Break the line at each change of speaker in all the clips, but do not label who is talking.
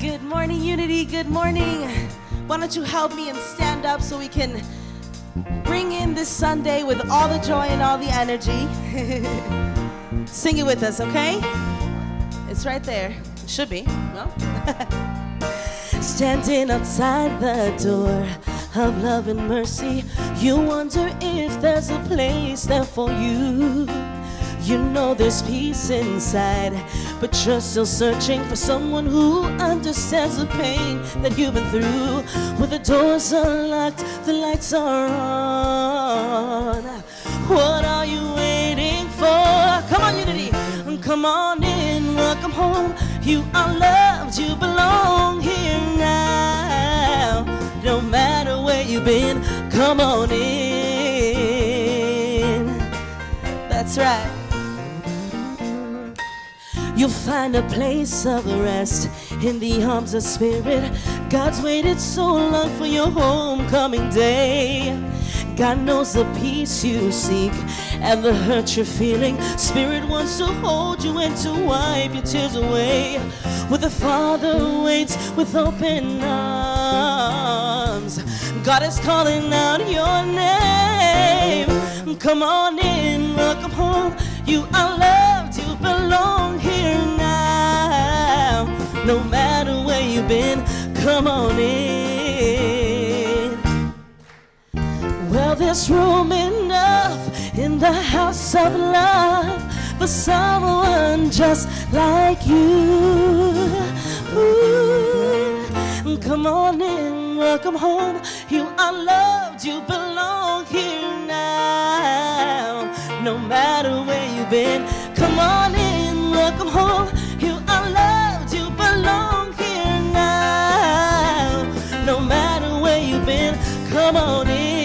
Good morning, Unity. Good morning. Why don't you help me and stand up so we can bring in this Sunday with all the joy and all the energy. Sing it with us, okay? It's right there. It should be. No? Standing outside the door of love and mercy, you wonder if there's a place there for you. You know there's peace inside, but you're still searching for someone who understands the pain that you've been through. When the doors are locked, the lights are on. What are you waiting for? Come on, Unity. Come on in, welcome home. You are loved, you belong here now. No matter where you've been, come on in. That's right. You'll find a place of rest in the arms of spirit. God's waited so long for your homecoming day. God knows the peace you seek and the hurt you're feeling. Spirit wants to hold you and to wipe your tears away. Where the Father waits with open arms, God is calling out your name. Come on in, welcome home. You are loved, you belong here now. No matter where you've been, come on in. Well, there's room enough in the house of love for someone just like you. Ooh, come on in, welcome home. You are loved, you belong here now. No matter where you've been, come on in, welcome home. You are loved, you belong here now. No matter where you've been, come on in.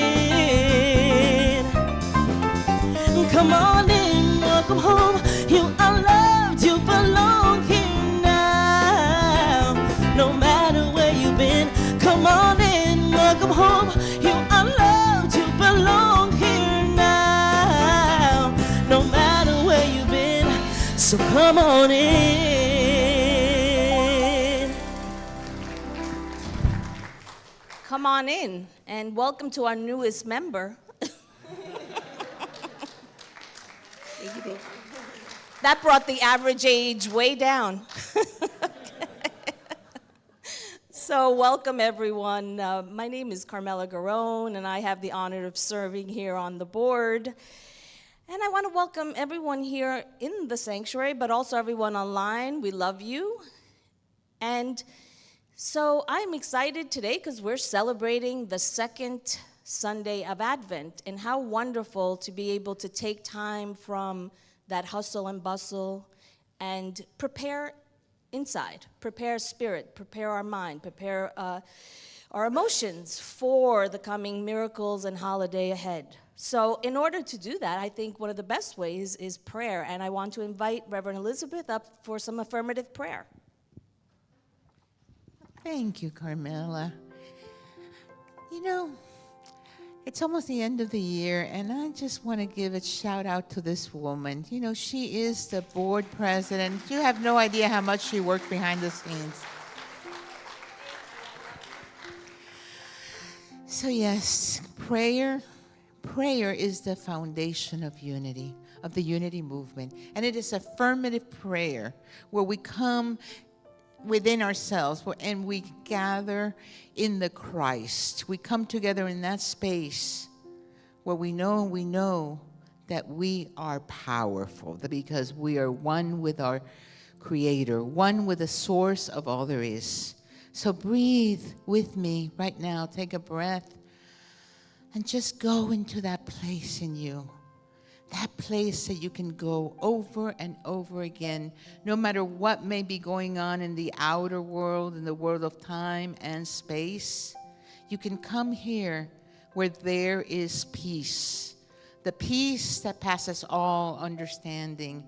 Come on in, welcome home. You are loved, you belong here now. No matter where you've been, come on in, welcome home. You are loved, you belong here now. No matter where you've been, so come on in. Come on in, and welcome to our newest member. That brought the average age way down. So welcome, everyone. My name is Carmela Garone, and I have the honor of serving here on the board. And I want to welcome everyone here in the sanctuary, but also everyone online. We love you. And so I'm excited today because we're celebrating the second Sunday of Advent, and how wonderful to be able to take time from that hustle and bustle and prepare inside, prepare spirit, prepare our mind, prepare our emotions for the coming miracles and holiday ahead. So in order to do that, I think one of the best ways is prayer, and I want to invite Reverend Elizabeth up for some affirmative prayer.
Thank you, Carmela. You know, It's almost the end of the year, and I just want to give a shout out to this woman. You know, she is the board president. You have no idea how much she worked behind the scenes. So yes, prayer is the foundation of unity, of the unity movement. And it is affirmative prayer where we come within ourselves and we gather in the Christ. We come together in that space where we know that we are powerful because we are one with our Creator, one with the source of all there is. So breathe with me right now. Take a breath and just go into that place in you. That place that you can go over and over again, no matter what may be going on in the outer world, in the world of time and space. You can come here where there is peace, the peace that passes all understanding.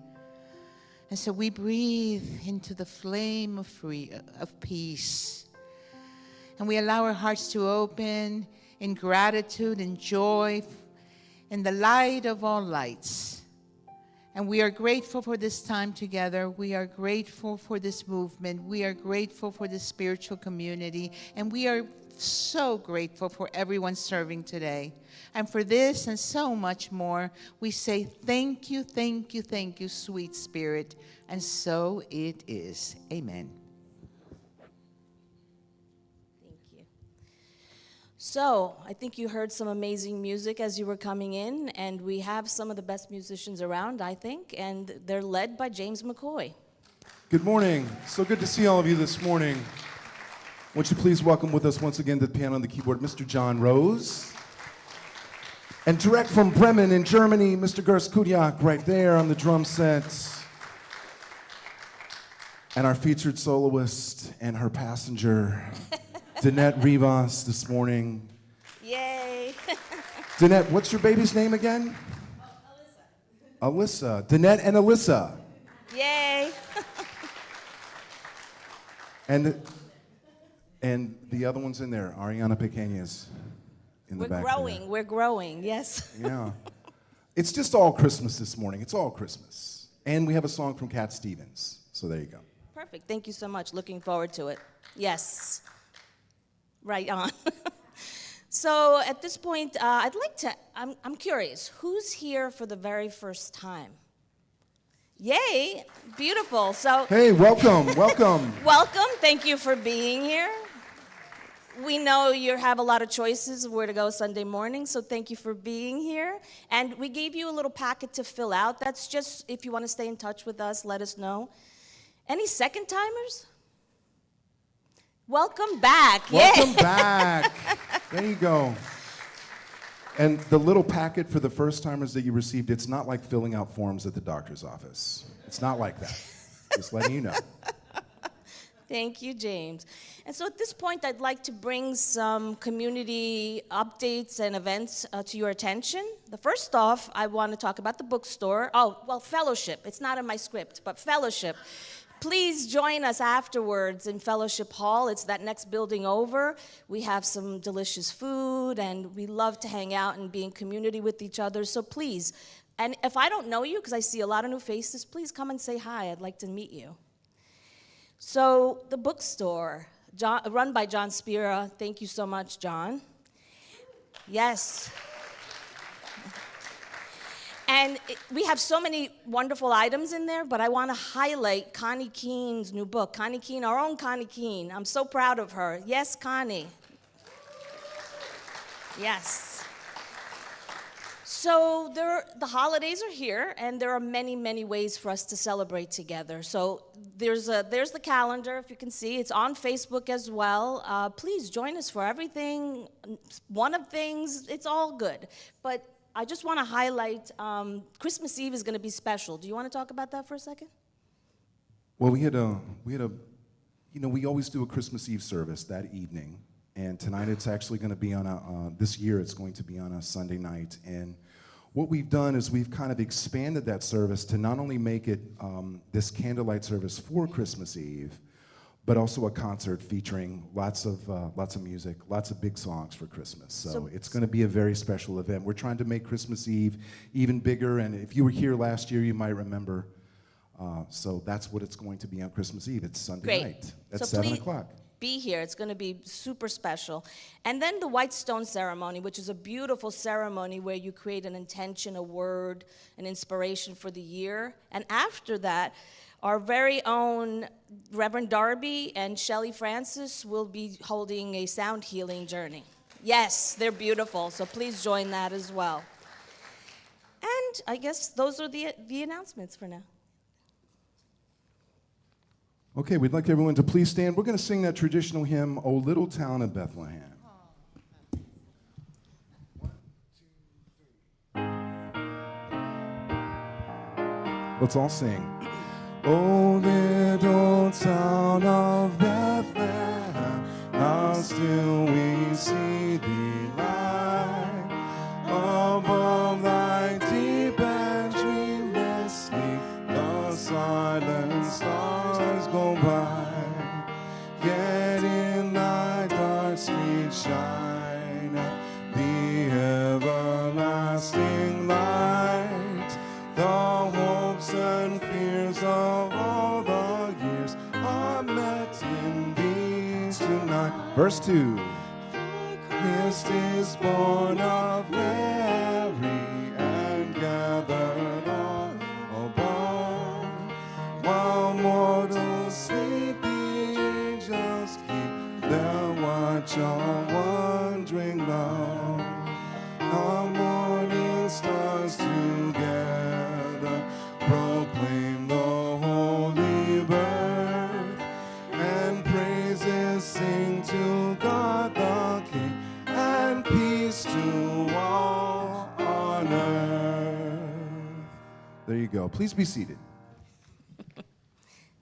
And so we breathe into the flame of peace. And we allow our hearts to open in gratitude and joy in the light of all lights. And we are grateful for this time together. We are grateful for this movement. We are grateful for this spiritual community. And we are so grateful for everyone serving today. And for this and so much more, we say thank you, thank you, thank you, sweet Spirit. And so it is. Amen.
So, I think you heard some amazing music as you were coming in, and we have some of the best musicians around, I think, and they're led by James McCoy.
Good morning. So good to see all of you this morning. Won't you please welcome with us once again to the piano and the keyboard, Mr. Jon Rose. And direct from Bremen in Germany, Mr. Kujack right there on the drum set. And our featured soloist and her passenger, Deanette Rivas this morning.
Yay!
Deanette, what's your baby's name again? Alyssa. Deanette and Alyssa.
Yay!
And the other one's in there, Ariana Pequeñas in the back there.
We're growing, yes.
Yeah. It's just all Christmas this morning. It's all Christmas. And we have a song from Cat Stevens. So there you go.
Perfect. Thank you so much. Looking forward to it. Yes. Right on. So at this point, I'm curious, who's here for the very first time? Yay, beautiful. So
hey, welcome, welcome.
Welcome, thank you for being here. We know you have a lot of choices of where to go Sunday morning, so thank you for being here. And we gave you a little packet to fill out. That's just, if you want to stay in touch with us, let us know. Any second timers? Welcome back.
Welcome back. There you go. And the little packet for the first timers that you received, it's not like filling out forms at the doctor's office. It's not like that. Just letting you know.
Thank you, James. And so at this point, I'd like to bring some community updates and events to your attention. The first off, I want to talk about the bookstore. Oh, well, fellowship. It's not in my script, but fellowship. Please join us afterwards in Fellowship Hall. It's that next building over. We have some delicious food, and we love to hang out and be in community with each other. So please, and if I don't know you, because I see a lot of new faces, please come and say hi. I'd like to meet you. So the bookstore, run by John Spira. Thank you so much, John. Yes. And we have so many wonderful items in there, but I want to highlight Connie Keene's new book. Connie Keene, our own Connie Keene. I'm so proud of her. Yes, Connie. Yes. So the holidays are here, and there are many, many ways for us to celebrate together. So there's the calendar, if you can see. It's on Facebook as well. Please join us for everything. One of things, it's all good. But I just want to highlight Christmas Eve is going to be special. Do you want to talk about that for a second?
Well, we always do a Christmas Eve service that evening, and tonight it's actually going to be on this year it's going to be on a Sunday night. And what we've done is we've kind of expanded that service to not only make it this candlelight service for Christmas Eve, but also a concert featuring lots of music, lots of big songs for Christmas. So it's going to be a very special event. We're trying to make Christmas Eve even bigger, and if you were here last year, you might remember. So that's what it's going to be on Christmas Eve. It's Sunday night at 7 o'clock.
Be here. It's going to be super special. And then the White Stone Ceremony, which is a beautiful ceremony where you create an intention, a word, an inspiration for the year. And after that, our very own Reverend Darby and Shelley Francis will be holding a sound healing journey. Yes, they're beautiful, so please join that as well. And I guess those are the announcements for now.
Okay, we'd like everyone to please stand. We're going to sing that traditional hymn, O Little Town of Bethlehem. Let's all sing. O little town of Bethlehem, how still we see thee lie. Above thy deep and dreamless sleep, the silent stars go by. Yet in thy dark street shine the everlasting light. The hopes and fears of all the years are met in thee tonight. Verse 2. Christ is born of Mary and gathered all above. While mortals sleep, the angels keep their watch on wondering love. The morning stars together proclaim the holy birth, and praises sing to God the King, and peace to all on earth. There you go. Please be seated.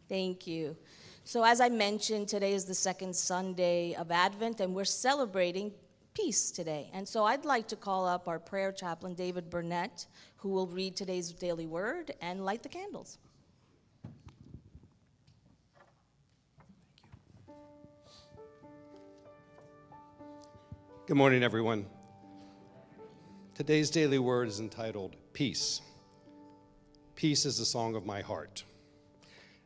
Thank you. So as I mentioned, today is the second Sunday of Advent, and we're celebrating peace today. And so I'd like to call up our prayer chaplain, David Burnett, who will read today's daily word and light the candles.
Good morning, everyone. Today's daily word is entitled Peace. Peace is the song of my heart.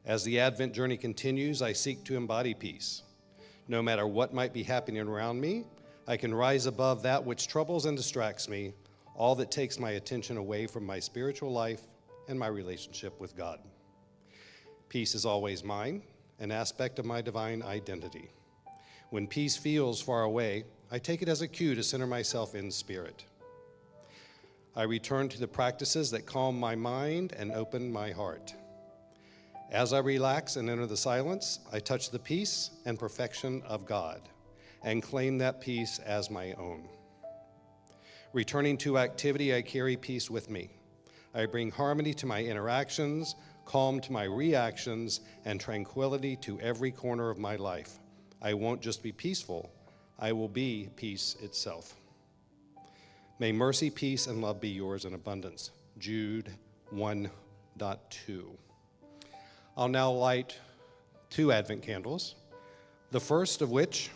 As the Advent journey continues, I seek to embody peace. No matter what might be happening around me, I can rise above that which troubles and distracts me, all that takes my attention away from my spiritual life and my relationship with God. Peace is always mine, an aspect of my divine identity. When peace feels far away, I take it as a cue to center myself in spirit. I return to the practices that calm my mind and open my heart. As I relax and enter the silence, I touch the peace and perfection of God and claim that peace as my own. Returning to activity, I carry peace with me. I bring harmony to my interactions, calm to my reactions, and tranquility to every corner of my life. I won't just be peaceful, I will be peace itself. May mercy, peace, and love be yours in abundance. Jude 1:2. I'll now light 2 Advent candles, the first of which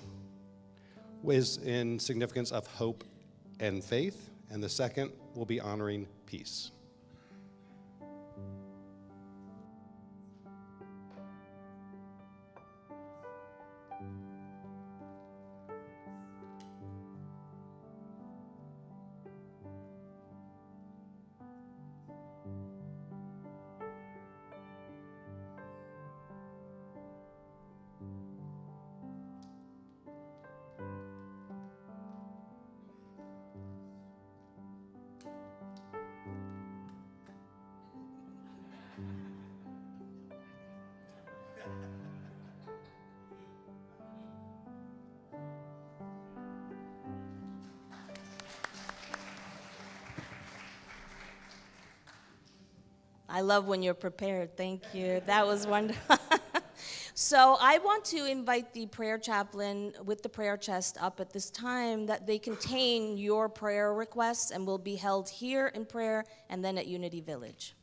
is in significance of hope and faith, and the second will be honoring peace.
I love when you're prepared. Thank you. That was wonderful. So I want to invite the prayer chaplain with the prayer chest up at this time, that they contain your prayer requests and will be held here in prayer and then at Unity Village.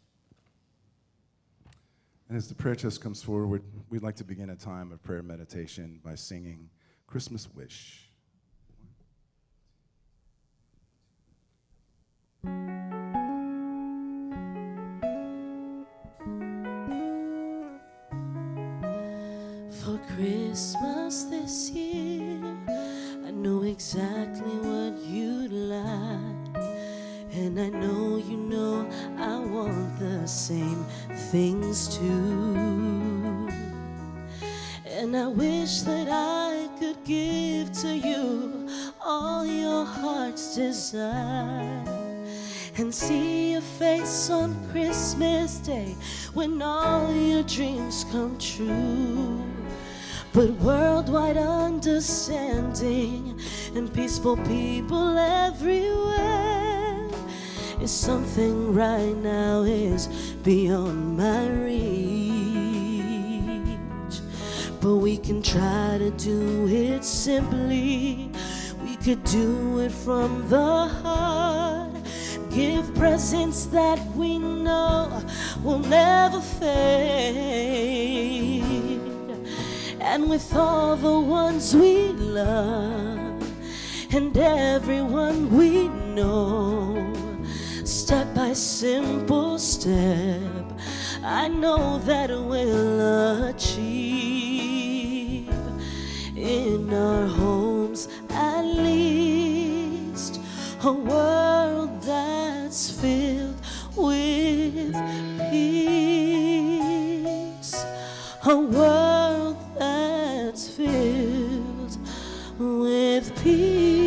And as the prayer chest comes forward, we'd like to begin a time of prayer meditation by singing Christmas Wish.
For Christmas this year, I know exactly what you'd like, and I know you know I want the same things too. And I wish that I could give to you all your heart's desire, and see your face on Christmas Day when all your dreams come true. But worldwide understanding and peaceful people everywhere is something right now is beyond my reach. But we can try to do it simply. We could do it from the heart. Give presents that we know will never fade. And with all the ones we love and everyone we know, step by simple step, I know that we'll achieve. In our homes at least, a world that's filled with peace. A world that's filled with peace.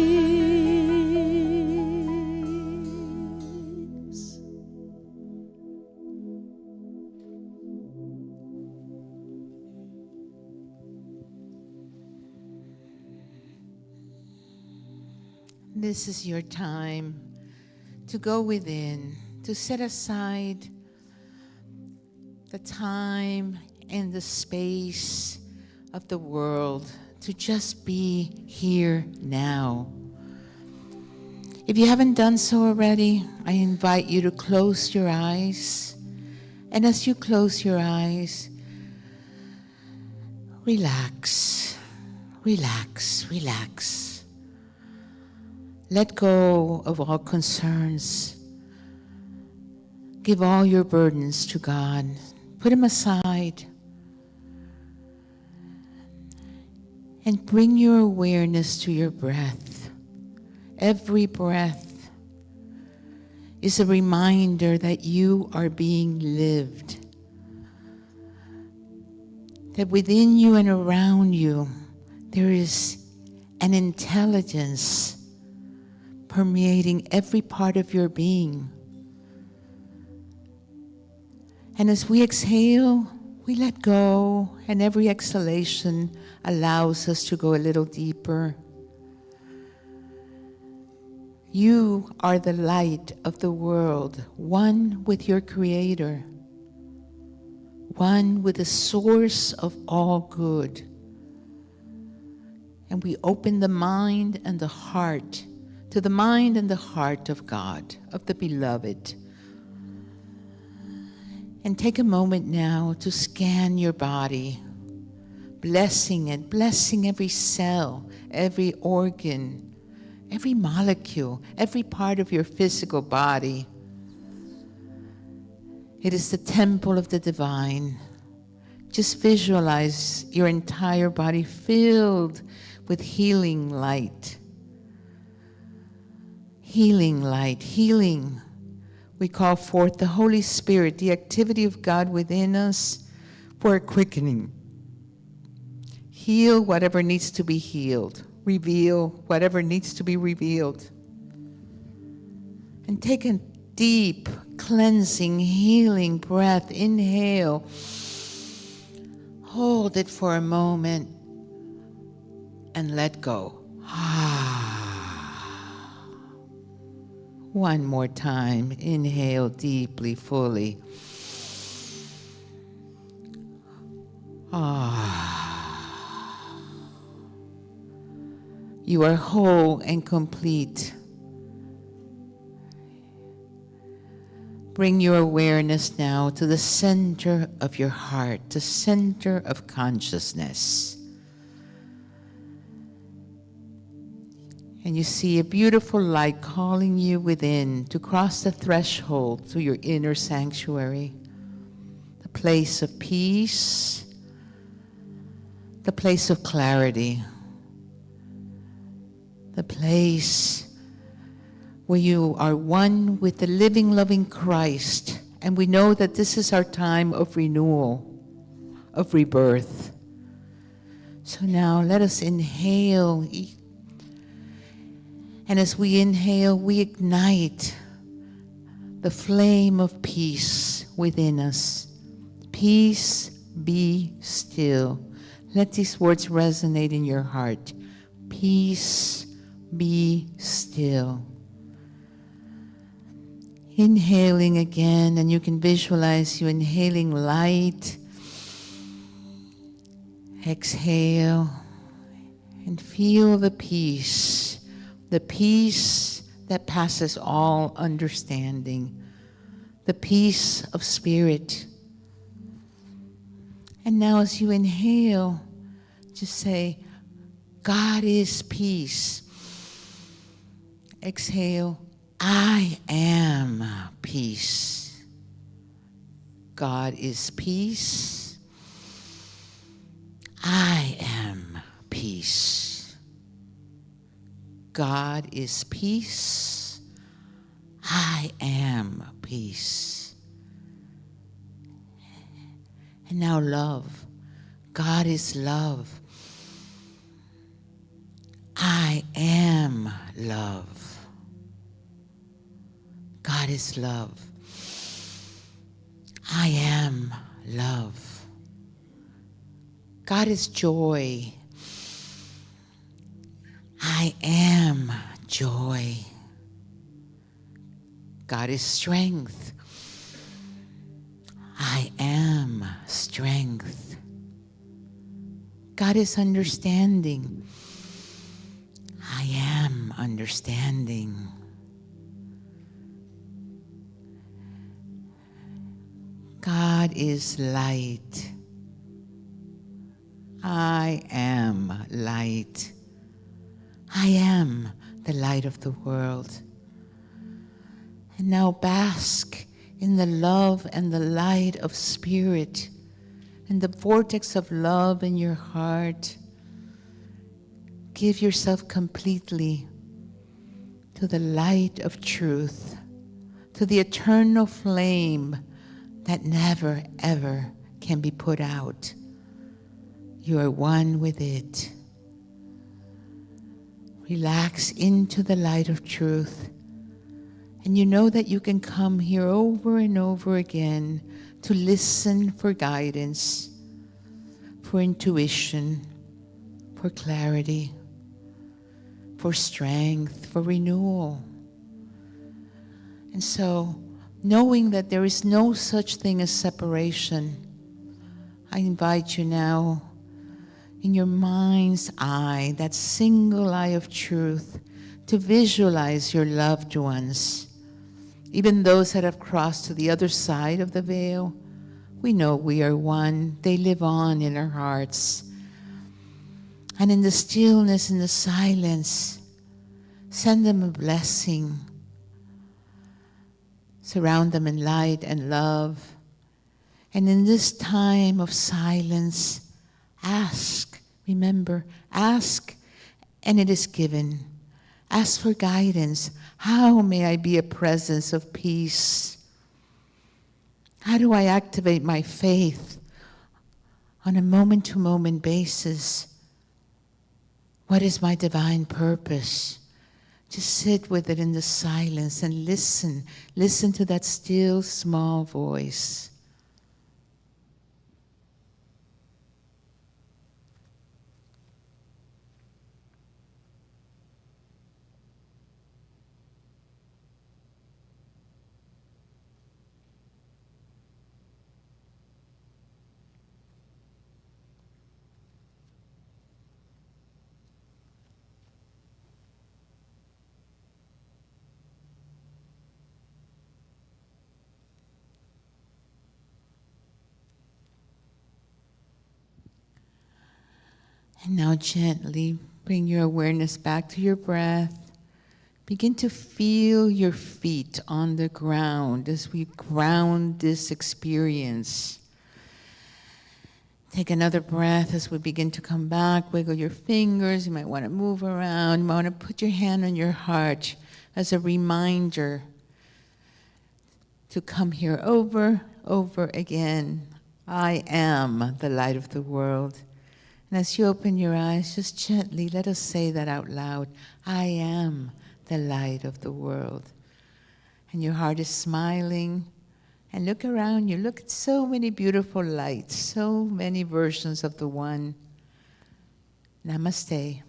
This is your time to go within, to set aside the time and the space of the world to just be here now. If you haven't done so already, I invite you to close your eyes. And as you close your eyes, relax, relax, relax. Let go of all concerns. Give all your burdens to God. Put them aside. And bring your awareness to your breath. Every breath is a reminder that you are being lived. That within you and around you, there is an intelligence permeating every part of your being. And as we exhale, we let go, and every exhalation allows us to go a little deeper. You are the light of the world, one with your Creator, one with the source of all good. And we open the mind and the heart to the mind and the heart of God, of the Beloved. And take a moment now to scan your body, blessing it, blessing every cell, every organ, every molecule, every part of your physical body. It is the temple of the divine. Just visualize your entire body filled with healing light. Healing light, healing. We call forth the Holy Spirit, the activity of God within us, for a quickening. Heal whatever needs to be healed. Reveal whatever needs to be revealed. And take a deep, cleansing, healing breath. Inhale. Hold it for a moment and let go. One more time. Inhale deeply, fully. You are whole and complete. bring your awareness now to the center of your heart, the center of consciousness. And you see a beautiful light calling you within to cross the threshold to your inner sanctuary, the place of peace, the place of clarity, the place where you are one with the living, loving Christ. And we know that this is our time of renewal, of rebirth. So now let us inhale. And as we inhale, we ignite the flame of peace within us. Peace, be still. Let these words resonate in your heart. Peace, be still. Inhaling again, and you can visualize you inhaling light. Exhale, and feel the peace that passes all understanding, the peace of spirit. And now as you inhale, just say, God is peace. Exhale, I am peace. God is peace. I am peace. God is peace. I am peace. And now love. God is love. I am love. God is love. I am love. God is joy. I am joy. God is strength. I am strength. God is understanding. I am understanding. God is light. I am light. I am the light of the world. And now bask in the love and the light of spirit, in the vortex of love in your heart. Give yourself completely to the light of truth, to the eternal flame that never, ever can be put out. You are one with it. Relax into the light of truth. And you know that you can come here over and over again to listen for guidance, for intuition, for clarity, for strength, for renewal. And so, knowing that there is no such thing as separation, I invite you now, in your mind's eye, that single eye of truth, to visualize your loved ones, even those that have crossed to the other side of the veil. We know we are one. They live on in our hearts. And in the stillness, in the silence, send them a blessing. Surround them in light and love. And in this time of silence, ask, remember, ask, and it is given. Ask for guidance. How may I be a presence of peace? How do I activate my faith on a moment-to-moment basis? What is my divine purpose? Just sit with it in the silence and listen. Listen to that still, small voice. And now gently bring your awareness back to your breath. Begin to feel your feet on the ground as we ground this experience. Take another breath as we begin to come back. Wiggle your fingers. You might want to move around. You might want to put your hand on your heart as a reminder to come here over again. I am the light of the world. And as you open your eyes, just gently let us say that out loud. I am the light of the world. And your heart is smiling. And look around you. Look at so many beautiful lights, so many versions of the one. Namaste.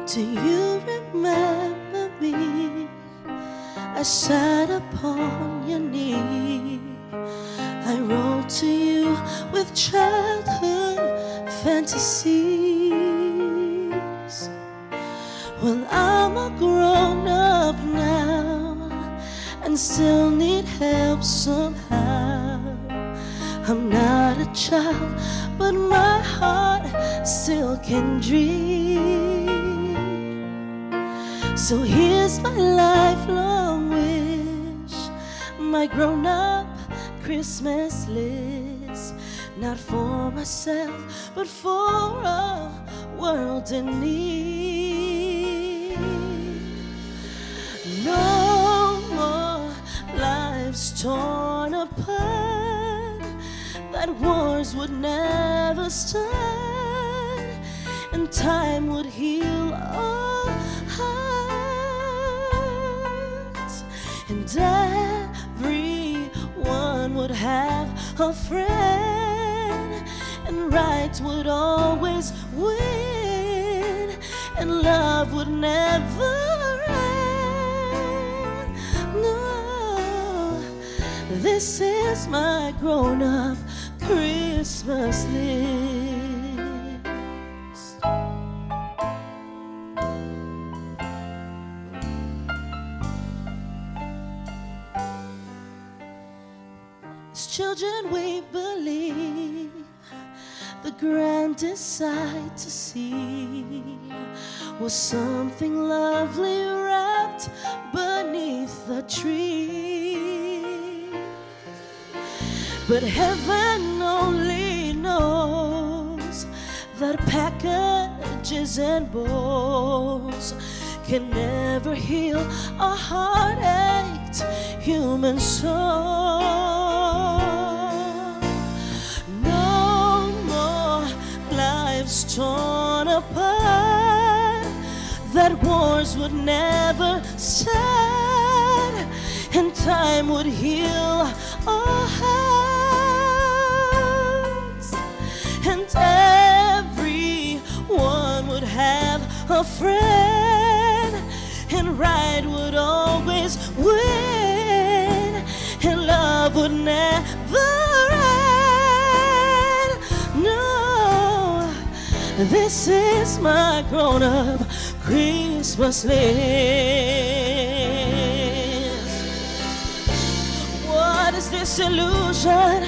Do you remember me? I sat upon your knee. I wrote to you with childhood fantasies. Well, I'm a grown-up now and still need help somehow. I'm not a child, but my heart still can dream. So here's my lifelong wish, my grown-up Christmas list. Not for myself, but for a world in need. No more lives torn apart, that wars would never start, and time would heal all hearts, and everyone would have a friend, and right would always win, and love would never end. No, this is my grown-up Christmas list. As children we believe the grandest sight to see was something lovely wrapped beneath the tree. But heaven only knows that packages and bows can never heal a heart-ached human soul. No more lives torn apart, that wars would never start, and time would heal all hearts, and everyone would have a friend, and right would always win, and love would never end. No, this is my grown-up Christmas list. What is this illusion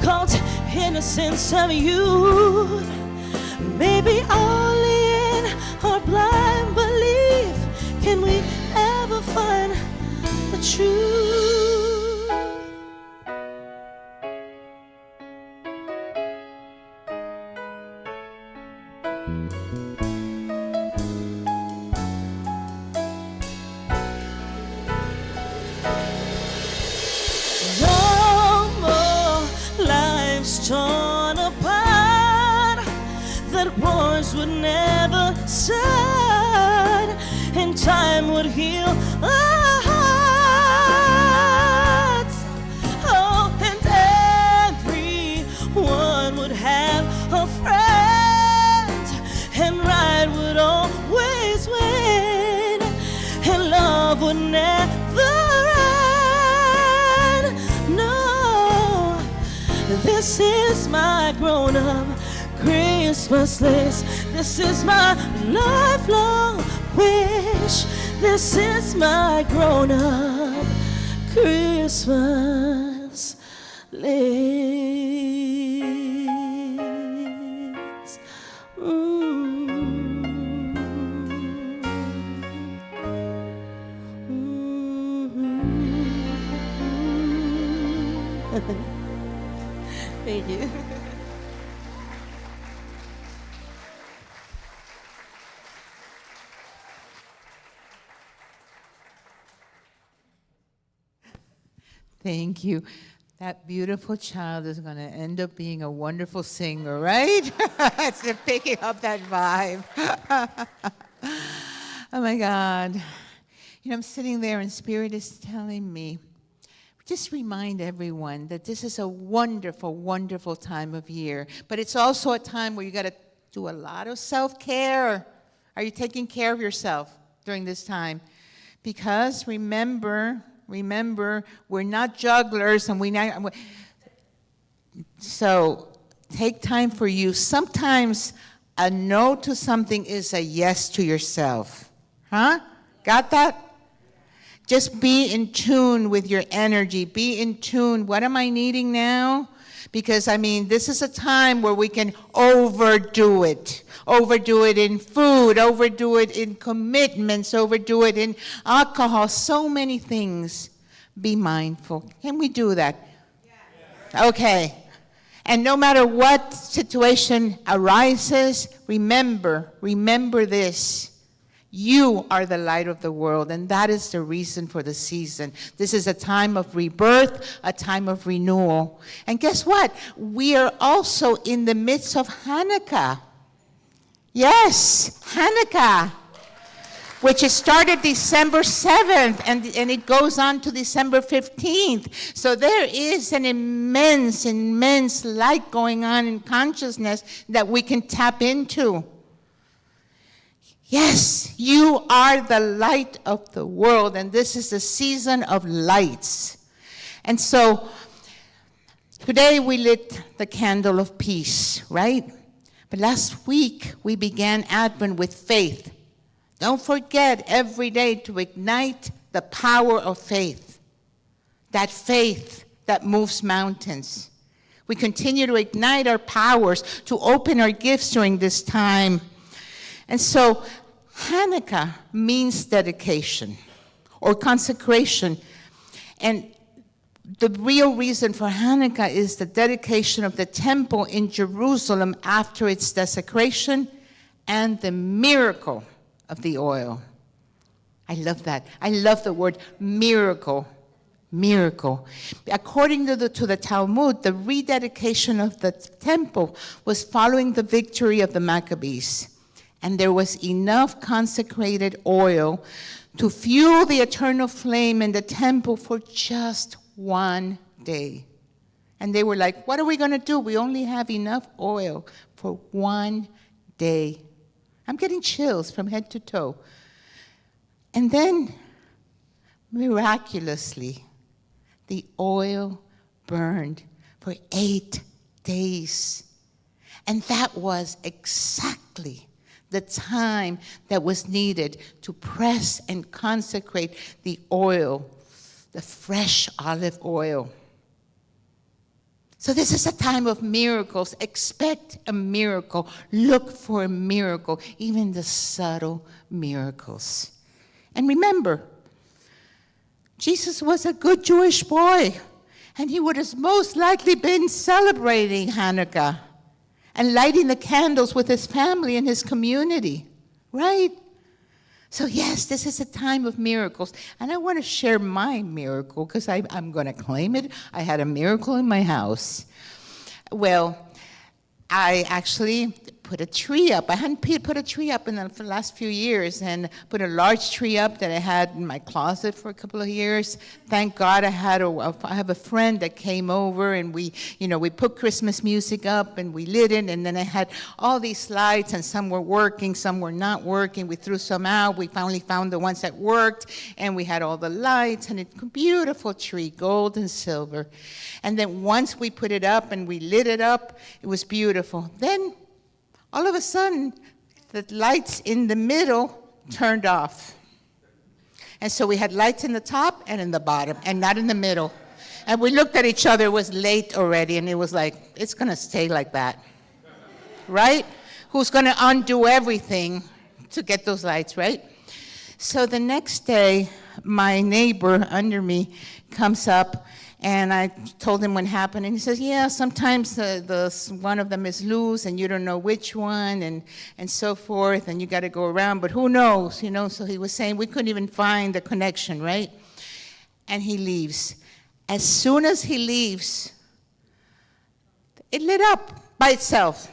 called innocence of youth? Maybe only in our blind belief can we ever find the truth. No more lives torn apart, that wars would never start, and time would heal our hearts. Oh, and everyone would have a friend, This is my grown-up Christmas list. This is my lifelong wish. This is my grown-up Christmas list. Thank you.
Thank you. That beautiful child is going to end up being a wonderful singer, right? It's picking up that vibe. Oh my God. You know, I'm sitting there and Spirit is telling me, just remind everyone that this is a wonderful, wonderful time of year. But it's also a time where you got to do a lot of self-care. Are you taking care of yourself during this time? Because remember, we're not jugglers, and so take time for you. Sometimes a no to something is a yes to yourself. Huh? Got that? Just be in tune with your energy. Be in tune. What am I needing now? Because, I mean, this is a time where we can overdo it. Overdo it in food, overdo it in commitments, overdo it in alcohol, so many things. Be mindful. Can we do that? Yes. Okay. And no matter what situation arises, remember this. You are the light of the world, and that is the reason for the season. This is a time of rebirth, a time of renewal. And guess what? We are also in the midst of Hanukkah. Yes, Hanukkah, which is started December 7th, and it goes on to December 15th. So there is an immense, immense light going on in consciousness that we can tap into. Yes, you are the light of the world, and this is the season of lights. And so today we lit the candle of peace, right? But last week we began Advent with faith. Don't forget every day to ignite the power of faith. That faith that moves mountains. We continue to ignite our powers, to open our gifts during this time. And so Hanukkah means dedication or consecration. And the real reason for Hanukkah is the dedication of the temple in Jerusalem after its desecration and the miracle of the oil. I love that. I love the word miracle. Miracle. According to the Talmud, the rededication of the temple was following the victory of the Maccabees. And there was enough consecrated oil to fuel the eternal flame in the temple for just one day. And they were like, what are we going to do? We only have enough oil for one day. I'm getting chills from head to toe. And then, miraculously, the oil burned for 8 days. And that was exactly the time that was needed to press and consecrate the oil, the fresh olive oil. So this is a time of miracles. Expect a miracle. Look for a miracle, even the subtle miracles. And remember, Jesus was a good Jewish boy, and he would have most likely been celebrating Hanukkah and lighting the candles with his family and his community, right? So yes, this is a time of miracles. And I want to share my miracle because I'm going to claim it. I had a miracle in my house. Well, I actually put a tree up. I hadn't put a tree up in the last few years, and put a large tree up that I had in my closet for a couple of years. Thank God I have a friend that came over, and we put Christmas music up, and we lit it, and then I had all these lights, and some were working, some were not working. We threw some out. We finally found the ones that worked, and we had all the lights, and a beautiful tree, gold and silver. And then once we put it up and we lit it up, it was beautiful. Then, all of a sudden, the lights in the middle turned off. And so we had lights in the top and in the bottom, and not in the middle. And we looked at each other, it was late already, and it was like, it's gonna stay like that, right? Who's gonna undo everything to get those lights, right? So the next day, my neighbor under me comes up, and I told him what happened, and he says, yeah, sometimes one of them is loose, and you don't know which one, and so forth, and you got to go around, but who knows, So he was saying we couldn't even find the connection, right? And he leaves. As soon as he leaves, it lit up by itself.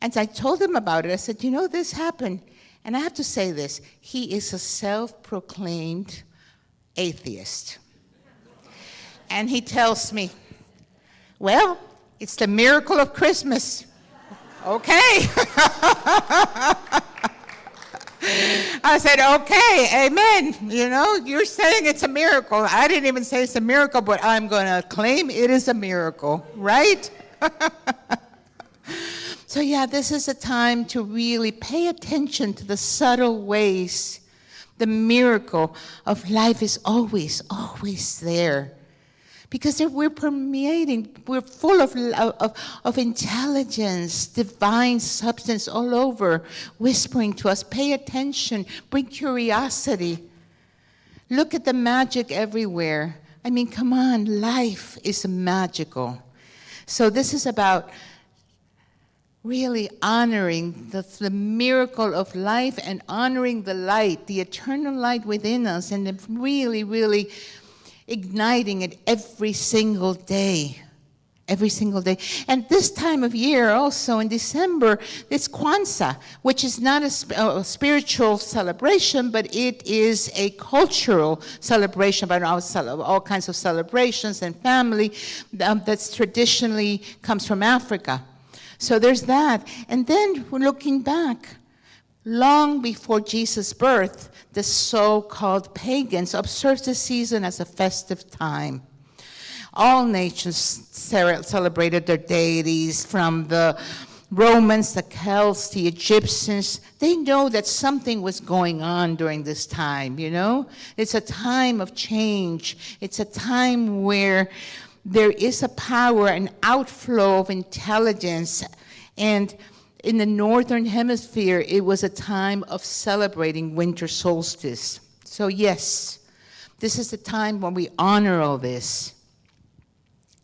And I told him about it. I said, this happened. And I have to say this, he is a self-proclaimed atheist. And he tells me, well, it's the miracle of Christmas. Okay. I said, okay, amen. You're saying it's a miracle. I didn't even say it's a miracle, but I'm going to claim it is a miracle, right? So yeah, this is a time to really pay attention to the subtle ways. The miracle of life is always, always there. Because we're permeating, we're full of intelligence, divine substance all over, whispering to us, pay attention, bring curiosity. Look at the magic everywhere. I mean, come on, life is magical. So this is about really honoring the miracle of life and honoring the light, the eternal light within us, and really, really igniting it every single day. Every single day. And this time of year also in December, it's Kwanzaa, which is not a spiritual celebration, but it is a cultural celebration about all kinds of celebrations and family that's traditionally comes from Africa. So there's that. And then we're looking back. Long before Jesus' birth, the so-called pagans observed the season as a festive time. All nations celebrated their deities, from the Romans, the Celts, the Egyptians. They know that something was going on during this time, It's a time of change. It's a time where there is a power, an outflow of intelligence, and in the northern hemisphere, it was a time of celebrating winter solstice. So yes, this is the time when we honor all this.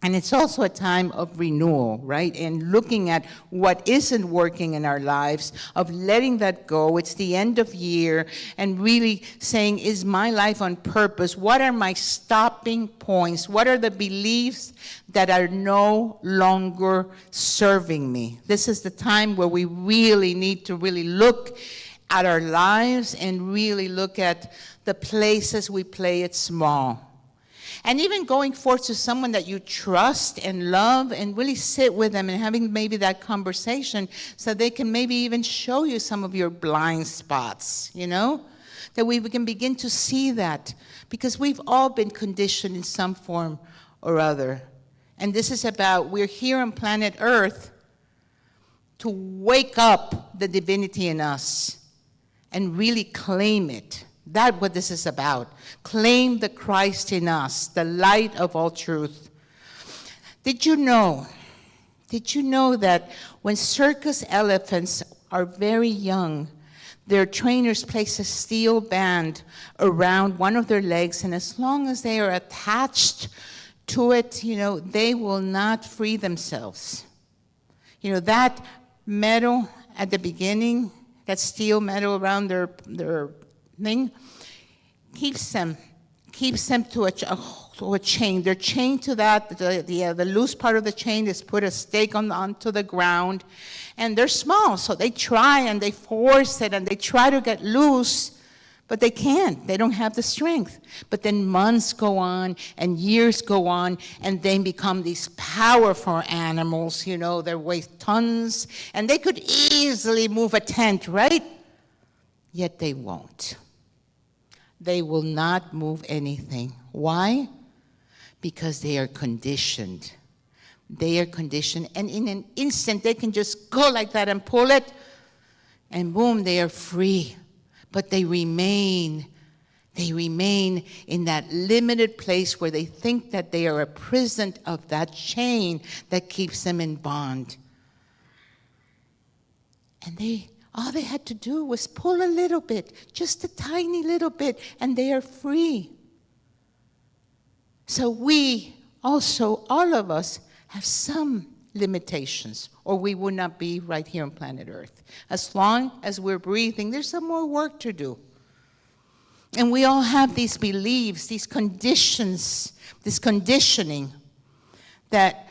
And it's also a time of renewal, right? And looking at what isn't working in our lives, of letting that go. It's the end of year, and really saying, is my life on purpose? What are my stopping points? What are the beliefs that are no longer serving me? This is the time where we really need to really look at our lives and really look at the places we play it small. And even going forth to someone that you trust and love, and really sit with them and having maybe that conversation so they can maybe even show you some of your blind spots, that we can begin to see that, because we've all been conditioned in some form or other. And this is about, we're here on planet Earth to wake up the divinity in us and really claim it. That's what this is about. Claim the Christ in us, the light of all truth. Did you know that when circus elephants are very young, their trainers place a steel band around one of their legs, and as long as they are attached to it, they will not free themselves. That metal at the beginning, that steel metal around their thing, keeps them to a a chain. They're chained to that. The loose part of the chain is put a stake onto the ground. And they're small, so they try and they force it and they try to get loose, but they can't. They don't have the strength. But then months go on and years go on, and they become these powerful animals. You know, they weigh tons, and they could easily move a tent, right? Yet they won't. They will not move anything. Why? Because they are conditioned. They are conditioned, and in an instant, they can just go like that and pull it, and boom, they are free. But they remain in that limited place where they think that they are a prisoner of that chain that keeps them in bond. And all they had to do was pull a little bit, just a tiny little bit, and they are free. So we also, all of us, have some limitations, or we would not be right here on planet Earth. As long as we're breathing, there's some more work to do. And we all have these beliefs, these conditions, this conditioning that,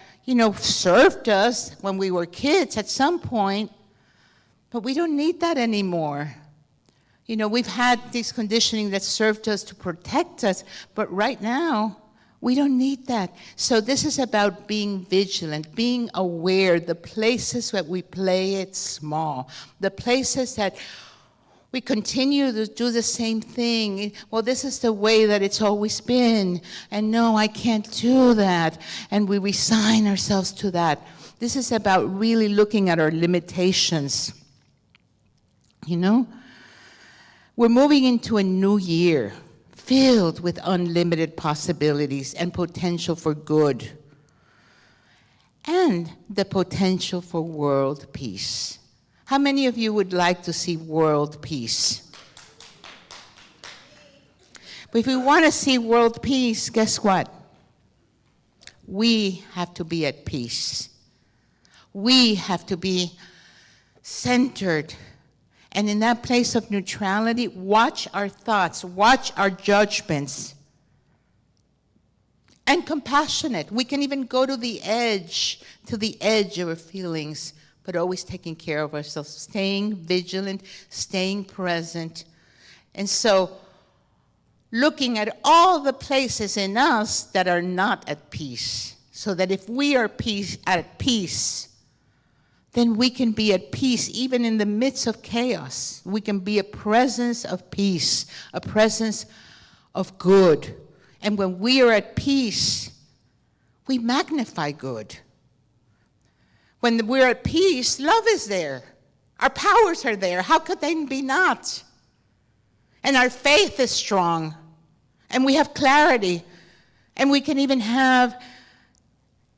served us when we were kids at some point, but we don't need that anymore. We've had this conditioning that served us to protect us, but right now, we don't need that. So this is about being vigilant, being aware, the places that we play it small, the places that we continue to do the same thing. Well, this is the way that it's always been, and no, I can't do that, and we resign ourselves to that. This is about really looking at our limitations. We're moving into a new year, filled with unlimited possibilities and potential for good, and the potential for world peace. How many of you would like to see world peace? But if we want to see world peace, guess what? We have to be at peace. We have to be centered. And in that place of neutrality, watch our thoughts, watch our judgments. And compassionate. We can even go to the edge of our feelings, but always taking care of ourselves, staying vigilant, staying present. And so, looking at all the places in us that are not at peace, so that if we are at peace, then we can be at peace even in the midst of chaos. We can be a presence of peace, a presence of good. And when we are at peace, we magnify good. When we're at peace, love is there. Our powers are there. How could they be not? And our faith is strong. And we have clarity. And we can even have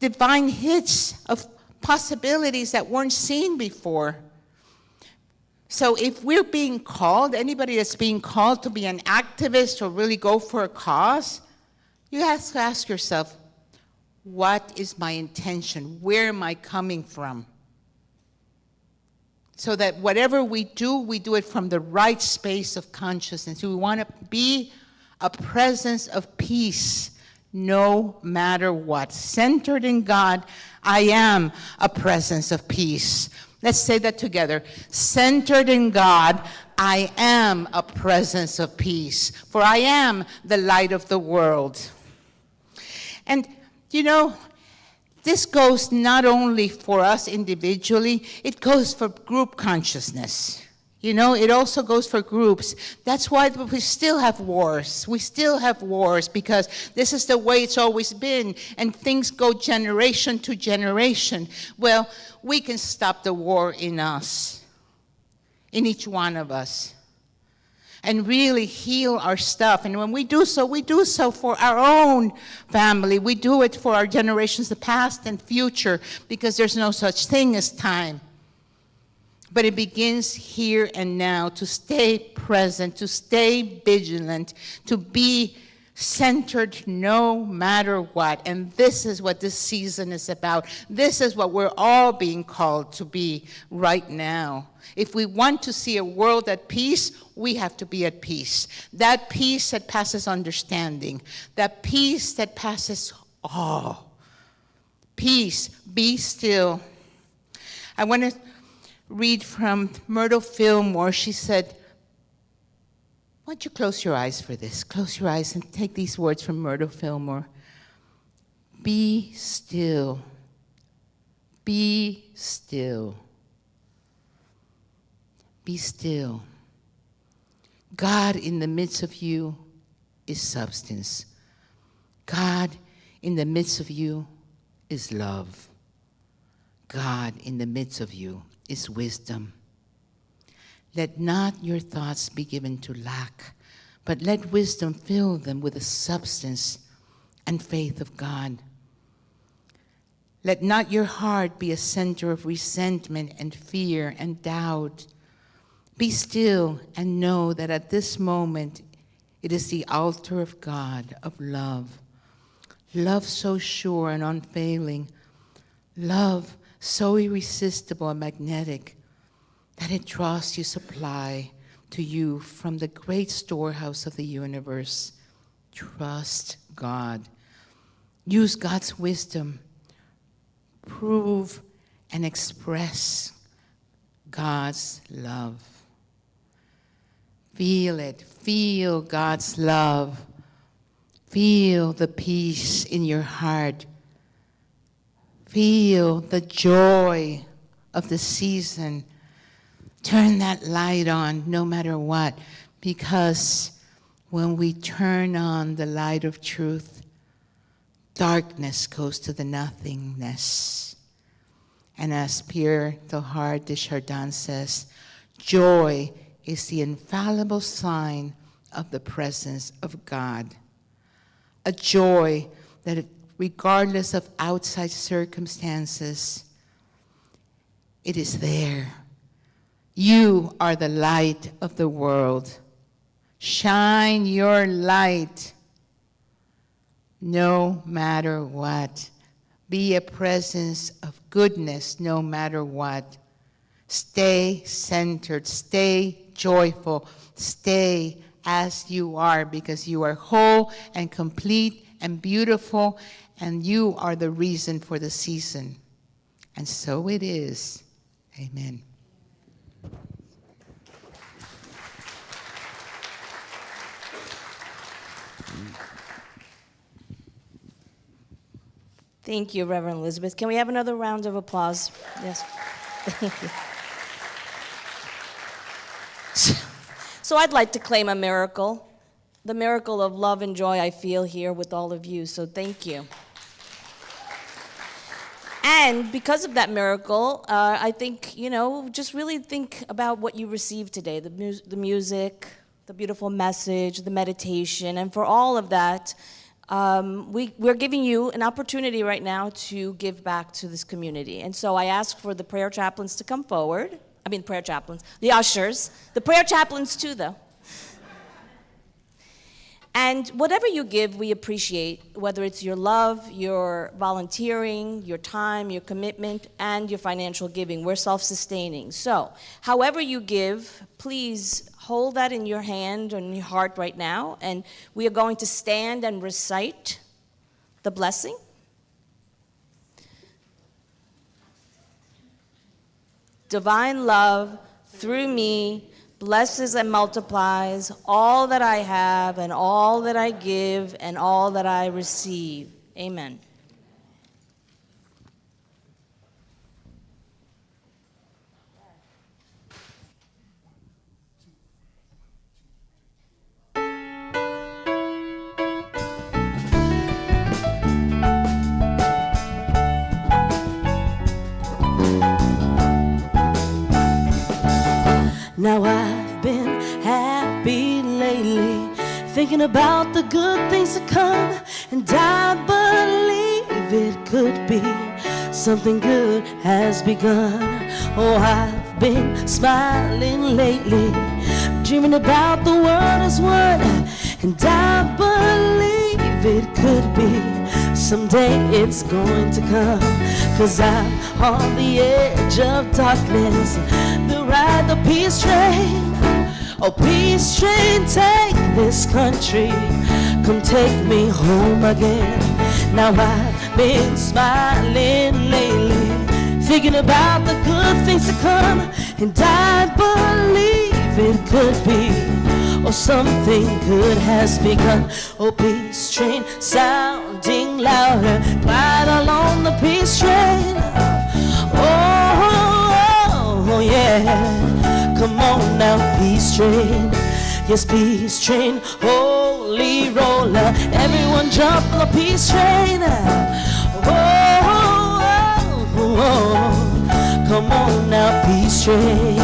divine hits of possibilities that weren't seen before. So if we're being called, anybody that's being called to be an activist or really go for a cause, you have to ask yourself, what is my intention? Where am I coming from? So that whatever we do it from the right space of consciousness. We want to be a presence of peace no matter what. Centered in God, I am a presence of peace. Let's say that together. Centered in God, I am a presence of peace, for I am the light of the world. And, this goes not only for us individually, it goes for group consciousness. It also goes for groups. That's why we still have wars. We still have wars because this is the way it's always been, and things go generation to generation. Well, we can stop the war in us, in each one of us, and really heal our stuff. And when we do so for our own family. We do it for our generations, the past and future, because there's no such thing as time. But it begins here and now, to stay present, to stay vigilant, to be centered no matter what. And this is what this season is about. This is what we're all being called to be right now. If we want to see a world at peace, we have to be at peace. That peace that passes understanding. That peace that passes all. Peace, be still. I want to read from Myrtle Fillmore. She said, why don't you close your eyes for this? Close your eyes and take these words from Myrtle Fillmore. Be still. Be still. Be still. God in the midst of you is substance. God in the midst of you is love. God in the midst of you is wisdom. Let not your thoughts be given to lack, but let wisdom fill them with the substance and faith of God. Let not your heart be a center of resentment and fear and doubt. Be still and know that at this moment it is the altar of God, of love. Love so sure and unfailing. Love so irresistible and magnetic that it draws you supply to you from the great storehouse of the universe. Trust God. Use God's wisdom. Prove and express God's love. Feel it. Feel God's love. Feel the peace in your heart. Feel the joy of the season. Turn that light on no matter what, because when we turn on the light of truth, darkness goes to the nothingness. And as Pierre Teilhard de Chardin says, joy is the infallible sign of the presence of God. A joy that, regardless of outside circumstances, it is there. You are the light of the world. Shine your light no matter what. Be a presence of goodness no matter what. Stay centered, stay joyful, stay as you are, because you are whole and complete and beautiful, and you are the reason for the season. And so it is. Amen.
Thank you, Reverend Elizabeth. Can we have another round of applause? Yes. Thank you. So I'd like to claim a miracle, the miracle of love and joy I feel here with all of you, so thank you. And because of that miracle, I think, just really think about what you received today, the music, the beautiful message, the meditation, and for all of that, we're giving you an opportunity right now to give back to this community. And so I ask for the prayer chaplains to come forward. The ushers. The prayer chaplains too, though. And whatever you give, we appreciate, whether it's your love, your volunteering, your time, your commitment, and your financial giving. We're self-sustaining. So, however you give, please hold that in your hand or in your heart right now, and we are going to stand and recite the blessing. Divine love, through me, blesses and multiplies all that I have and all that I give and all that I receive. Amen. Now I've been happy lately, thinking about the good things to come, and I believe it could be something good has begun. Oh, I've been smiling lately, dreaming about the world as one, and I believe it could be. Someday it's going to come, 'cause I'm on the edge of darkness, the ride the peace train. Oh, peace train, take this country, come take me home again. Now I've been smiling lately, thinking about the good things to come, and I believe it could be, or something good has begun. Oh, peace train sounding louder, glide along the peace train. Oh, yeah. Come on now, peace train. Yes, peace train, holy roller. Everyone jump on the peace train. Come on now, peace train.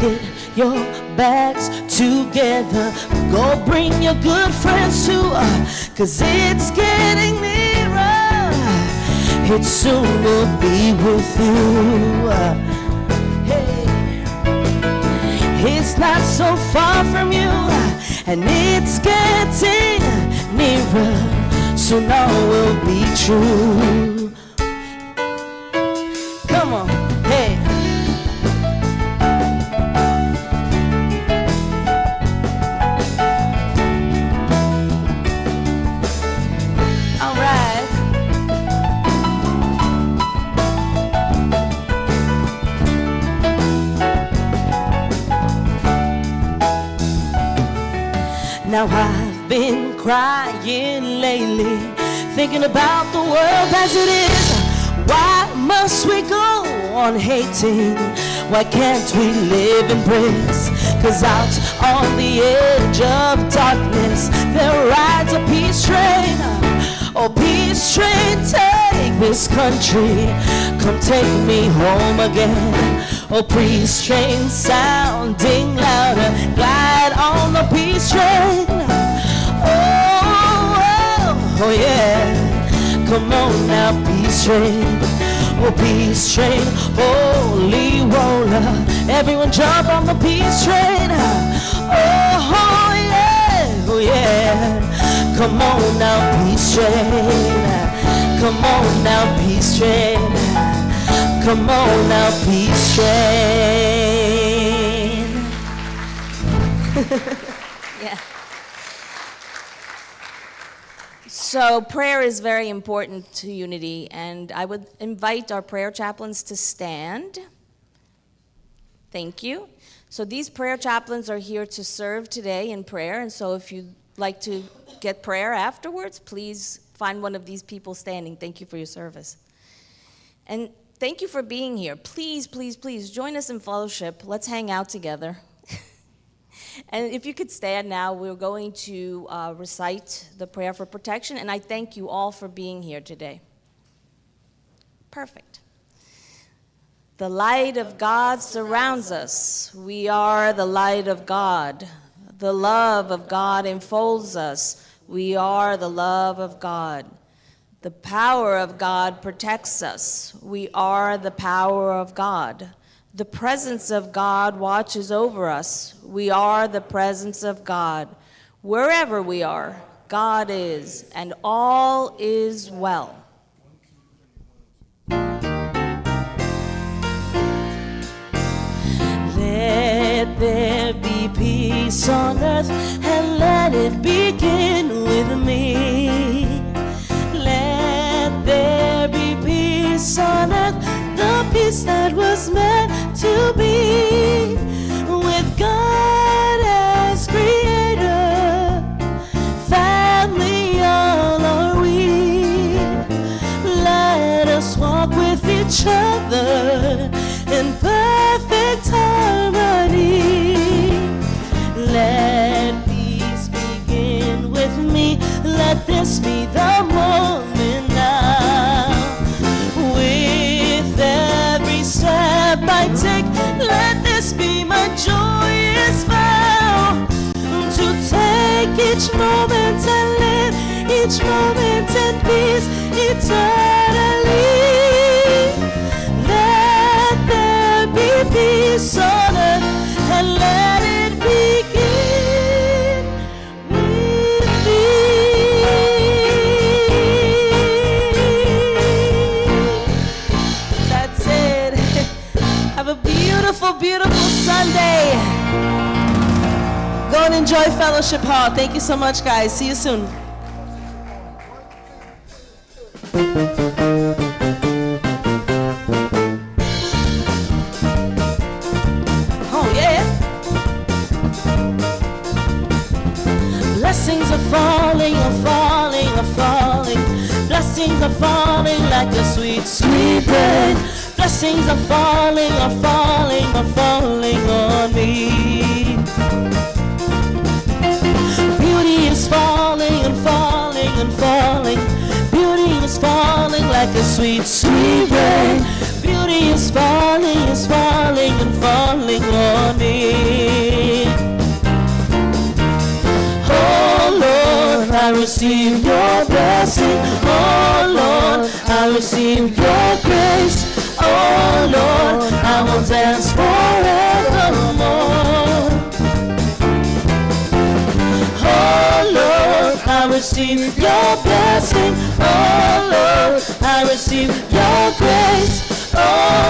Get your bags together, go bring your good friends too, 'cause it's getting nearer. It soon will be with you. It's not so far from you, and it's getting nearer. Soon all will be true. Come on, hey. All right. Now I've been crying lately, thinking about the world as it is. Why must we go on hating? Why can't we live in bliss? 'Cause out on the edge of darkness, there rides a peace train. Oh, peace train, take this country, come take me home again. Oh, peace train sounding louder, glide on the peace train. Oh, yeah. Come on now, peace train. Oh, peace train, holy roller. Everyone jump on the peace train. Oh, yeah, oh, yeah. Come on now, peace train. Come on now, peace train. Come on now, peace train.
Yeah. So prayer is very important to unity, and I would invite our prayer chaplains to stand. Thank you. So these prayer chaplains are here to serve today in prayer, and so if you'd like to get prayer afterwards, please find one of these people standing. Thank you for your service. And thank you for being here. Please, please, please join us in fellowship. Let's hang out together. And if you could stand now, we're going to recite the prayer for protection, and I thank you all for being here today. Perfect. The light of God surrounds us. We are the light of God. The love of God enfolds us. We are the love of God. The power of God protects us. We are the power of God. The presence of God watches over us. We are the presence of God. Wherever we are, God is, and all is well.
Let there be peace on earth, and let it begin with me. Let there be peace on earth, the peace that was meant to be, with God as creator, family all are we. Let us walk with each other in perfect harmony. Let peace begin with me. Let this be the moment now. With every step I take, let this be my joyous vow. To take each moment and live each moment in peace eternally. Let there be peace on earth, and let it begin with me. beautiful, beautiful Sunday. Go and enjoy Fellowship Hall. Thank you so much, guys. See you soon. Oh, yeah. Blessings are falling, are falling, are falling. Blessings are falling like a sweet, sweet rain. Blessings are falling, are falling, are falling on me. Beauty is falling and falling and falling. Beauty is falling like a sweet, sweet rain. Beauty is falling and falling on me. Oh Lord, I receive your blessing. Oh Lord, I receive your grace. Oh Lord, I will dance forevermore. Oh Lord, I receive your blessing. Oh Lord, I receive your grace. Oh